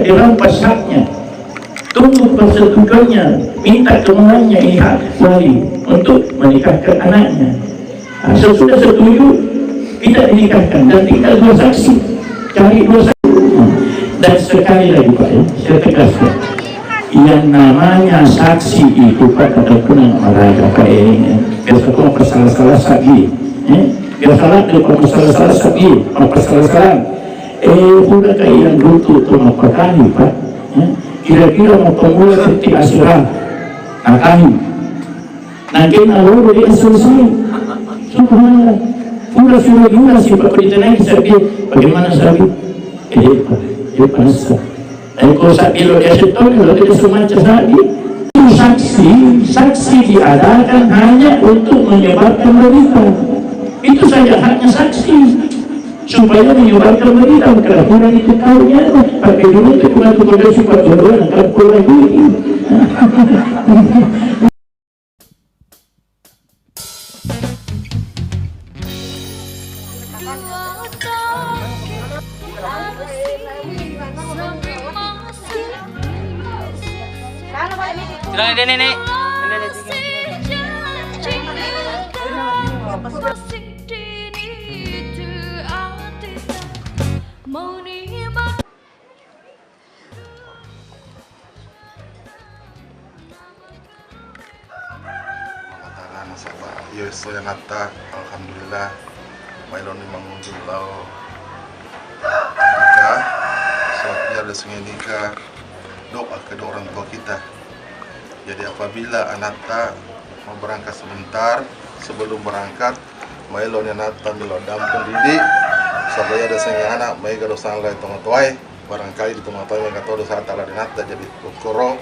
dirampas haknya, tunggu persetujuannya, minta kemauannya pihak wali untuk menikahkan anaknya. Sesudah setuju, kita dinikahkan dan tinggal dua saksi, cari dua saksi. Dan sekali lagi Pak, saya tegaskan, yang namanya saksi itu Pak ketentuan olahraga Pak biasa kau masalah-salah sabi, biasa kalau masalah-salah sabi, masalah-salah sudah kayak yang dulu tuh apa kali Pak, kira-kira mau pemula ketik asyurah kali nanti lalu dia selesai subhanallah sudah gimana sih Pak perintahnya sabi bagaimana sabi Pak dia panas kalau sabi lo dia setol kalau dia semacam sabi saksi diadakan hanya untuk menyebarkan berita, itu saja haknya saksi, supaya menyebarkan berita. Karena itu kaunya pakai dulu itu kurang suka jodoh dan kurang ini. Nenek. Yeso yang nata, alhamdulillah, mailon memang julau nikah, sebabnya ada sungai nikah, doa kedua orang tua kita. Jadi apabila anata mau berangkat sebentar, sebelum berangkat, mailon yang nata milo dampun didik, supaya ada sungai anak, baik ada dosa lain tongotoai, barangkali di tongotoai mereka tahu dosa tala di nata, jadi ukuro,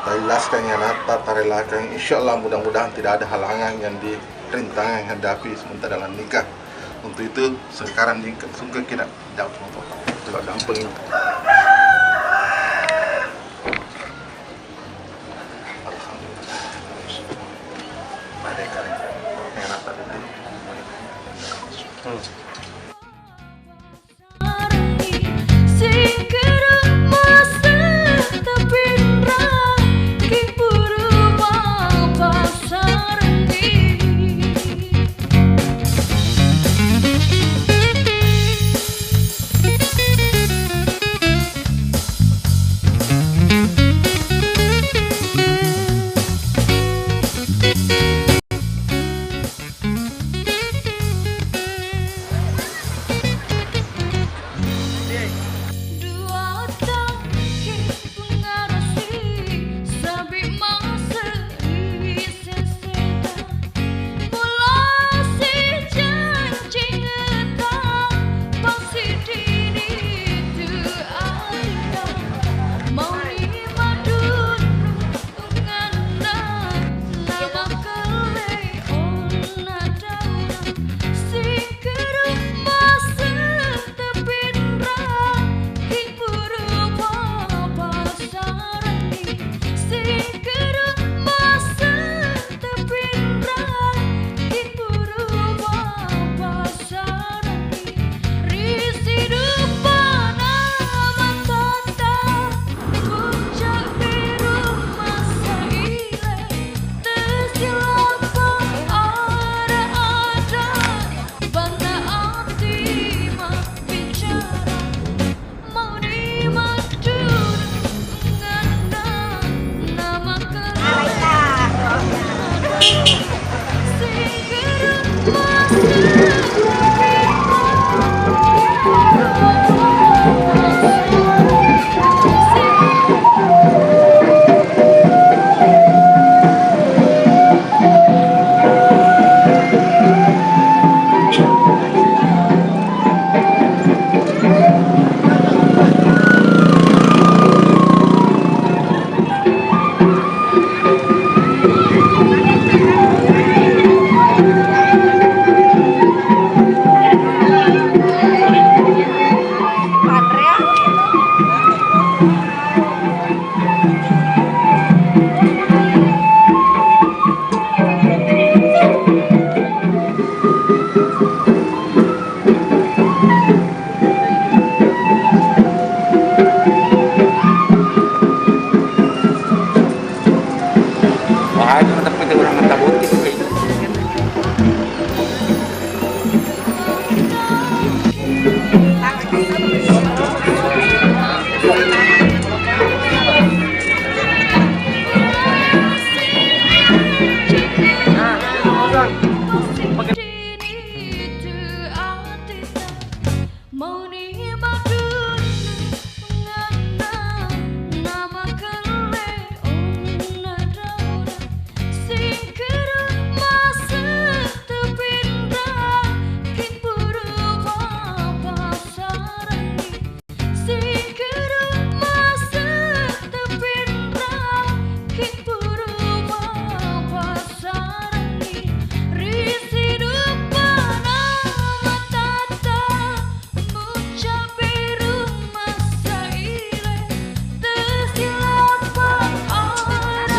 tailaskan yang nata, tarelakan, insya Allah mudah-mudahan tidak ada halangan yang di rintangan yang hadapi sementara dalam nikah. Untuk itu sekarang nikah sungguh kita tidak damping.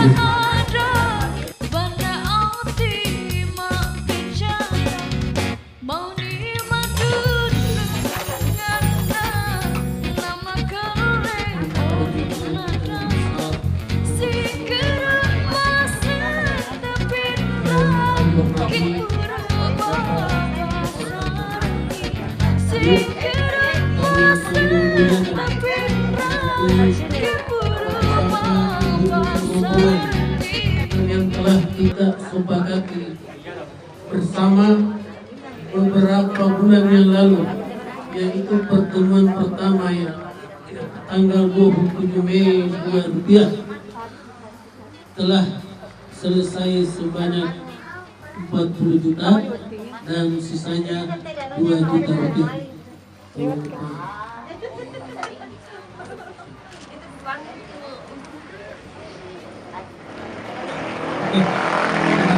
kasih. Yang telah kita sepakati bersama beberapa bulan yang lalu, yaitu pertemuan pertama yang tanggal 27 Mei 2000 telah selesai sebanyak 40 juta dan sisanya 2 juta rupiah. Terima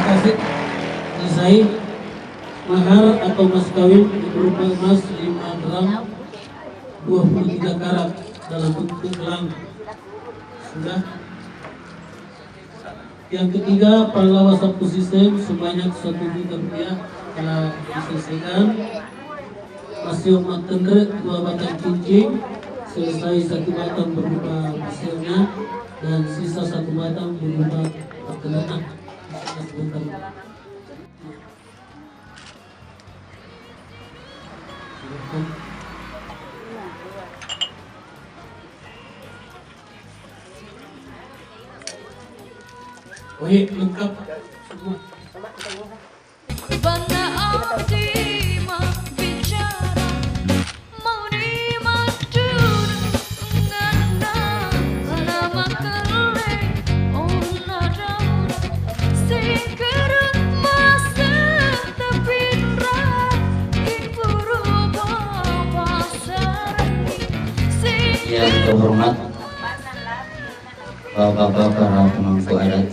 kasih. Selesai. Mahar atau mas kawin berupa emas 5 gram 23 karat dalam bentuk gelang. Sudah. Yang ketiga, pahlawan satu sistem sebanyak 1 juta rupiah telah diselesaikan. Masih umat tengger 2 batang cincin, selesai 1 batang berupa hasilnya dan sisa 1 batang berupa perkenalan. Baik, lengkap semua. Yang terhormat Bapak-bapak para pemangku adat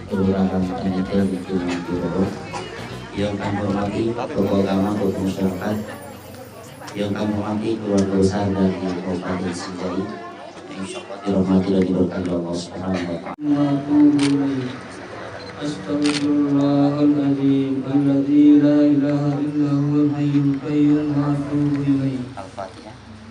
Kelurahan Tenetel di Biro, yang kami hormati tokoh agama, tokoh masyarakat, yang kami hormati keluarga besar dari Kabupaten Sinjai, yang insyaallah dirahmati dan diberkahi Allah Subhanahu wa taala. Astaghfirullahaladzim alladzi la ilaha illa huwal hayyul qayyum wa atubu ilaih.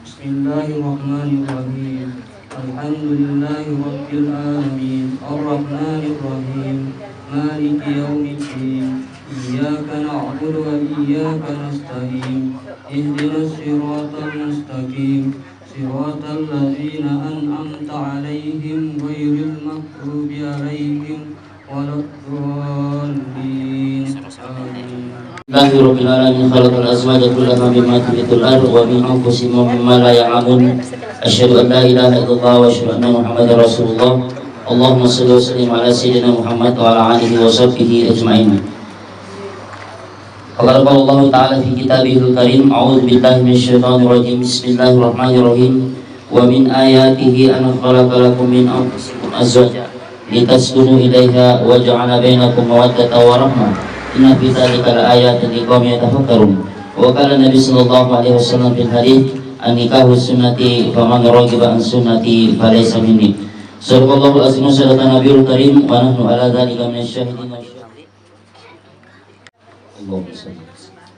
Bismillahirrahmanirrahim. Alhamdulillahi rabbil alamin. Ar-rahmanir rahim. Maliki yaumiddin. Iyyaka na'budu wa iyyaka nasta'in. Ihdinas siratal mustaqim. Siratal ladzina an'amta 'alaihim ghairil maghdubi 'alaihim waladdallin. Amin. Rabbil alamin khalaqal azwaja kullaha mimma tunbitul ardh wa min anfusihim wa mimma la ya'lamun. Asyhadu an la ilaha illallah wa asyhadu anna Muhammadar Rasulullah. Allahumma shalli wa sallim ala sayyidina Muhammad wa ala alihi wa sahbihi ajma'in. Qala Allah Ta'ala fi kitabihil karim, a'udzu billahi minasyaitonir rajim. Bismillahirrahmanirrahim. Wa min ayatihi an khalaqa lakum min anfusikum azwajan litaskunu ilaiha wa ja'ala bainakum mawaddatan wa rahmah. Inna fi dzalika laayatin liqaumin yatafakkarun. Wa qala Nabi sallallahu alaihi wasallam fil hadits an-nikahu sunnati faman raghiba an sunnati falaysa minni. Sallallahu alaihi wasallam Nabiyul Karim wa nahnu ala dzalika minasyahidin wa syahidin. Allahumma shalli ala sayyidina.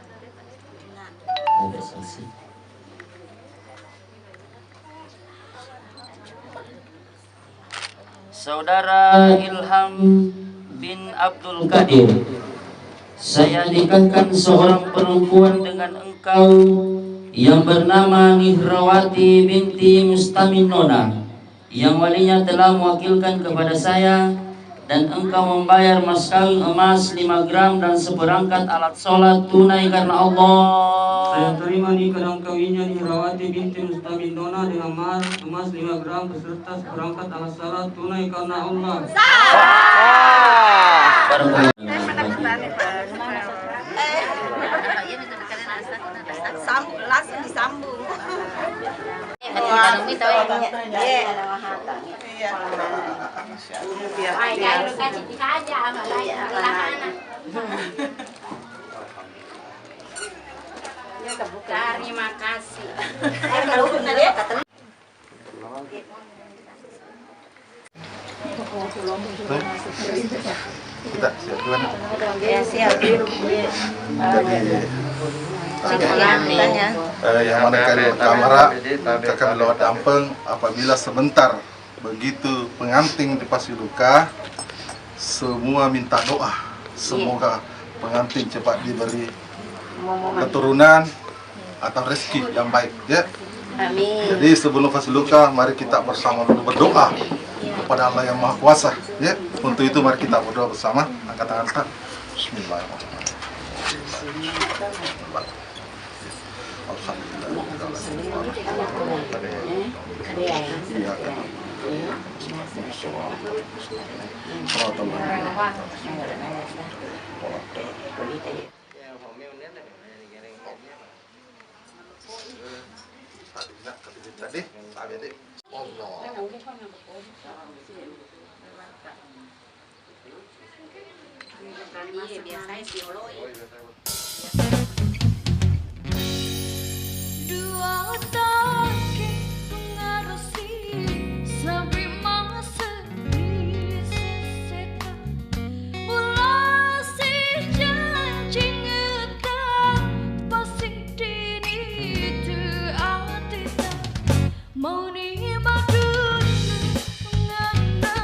Saudara Ilham bin Abdul Qadir, saya nikahkan seorang perempuan dengan engkau yang bernama Nihrawati binti Mustaminona, yang walinya telah mewakilkan kepada saya, dan engkau membayar mas kawin emas 5 gram dan seperangkat alat sholat tunai karena Allah. Saya terima nikah dan kawinnya Nihrawati binti Mustaminona dengan emas 5 gram beserta seperangkat alat sholat tunai karena Allah. Langsung disambung. Terima kasih. Kita siap gimana? Ya siap. Yang mana kali kamera kami lewat Dampeng apabila sebentar begitu pengantin di Pasiduka semua minta doa semoga pengantin cepat diberi keturunan atau rezeki yang baik ya. Amin. Jadi sebelum Pasiduka mari kita bersama berdoa kepada Allah yang Maha Kuasa ya. Untuk itu mari kita berdoa bersama, angkat tangan kita. Bismillahirrahmanirrahim. Dua kaki pengarusi sabri masa di seseka ulah si janji ngetak pasti dini tu atita mau ni madun ngana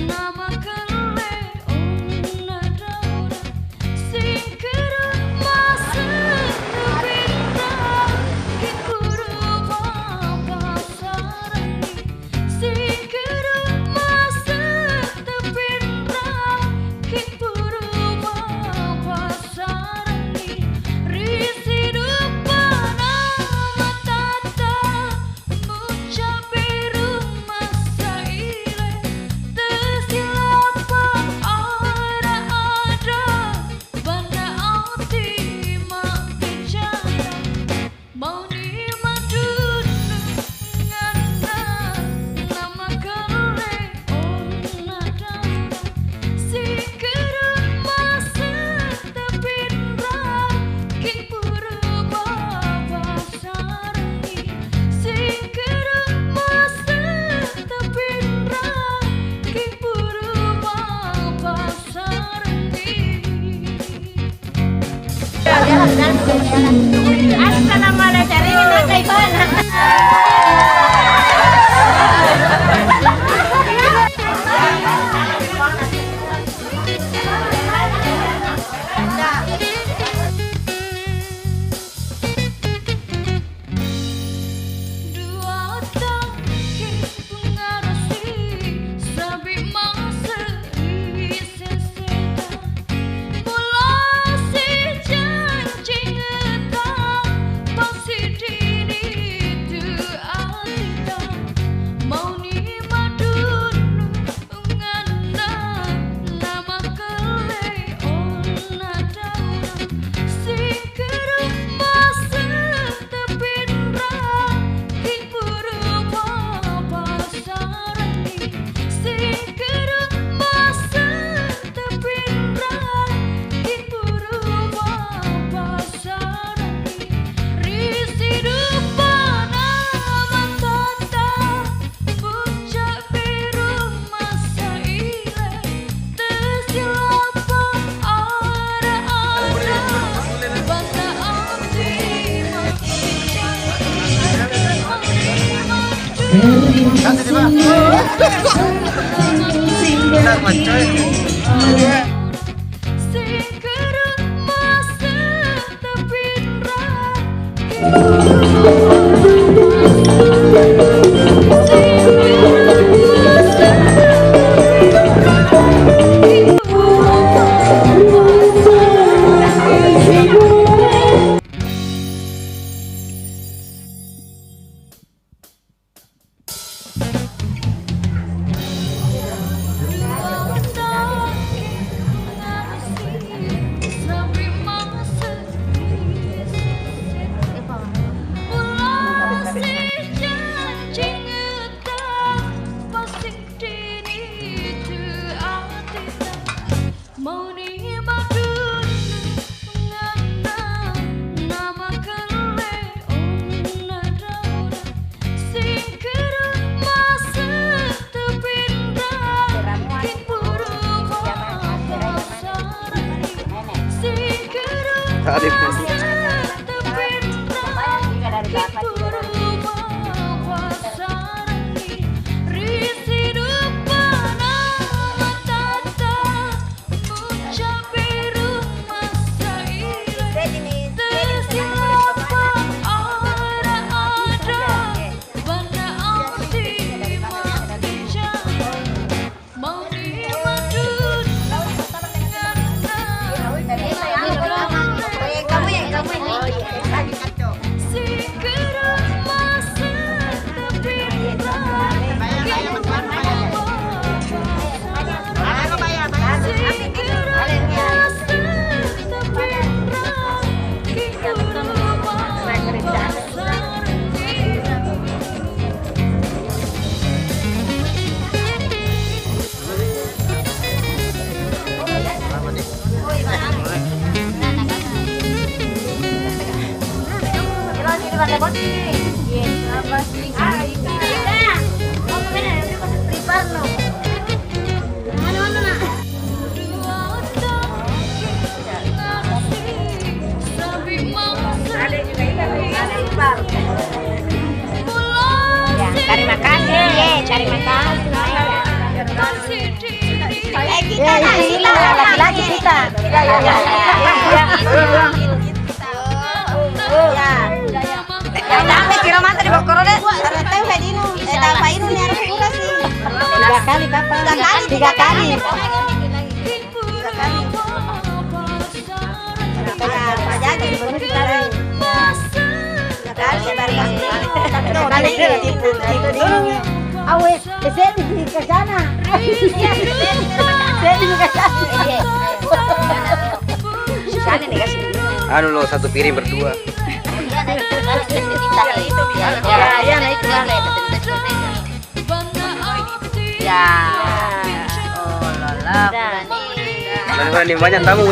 nama kele onna daura singkir masa pinta Asa nama na cari na kay Bana. Arif. Terima kasih, terima kasih. Laki-laki kita. Yang dami kira mata di bawah deh. Tahu kayak dino. Tahu ini nih harus pula sih. 3 kali papa. 3 kali. Pak Jadi baru ditarik. 3 kali awe, saya di ke sana. Saya di ke sana. Sana nih kasih. Anu lo 1 piring berdua. Ya, naik ke mana? Ya. Oh, lala. Mana banyak tamu.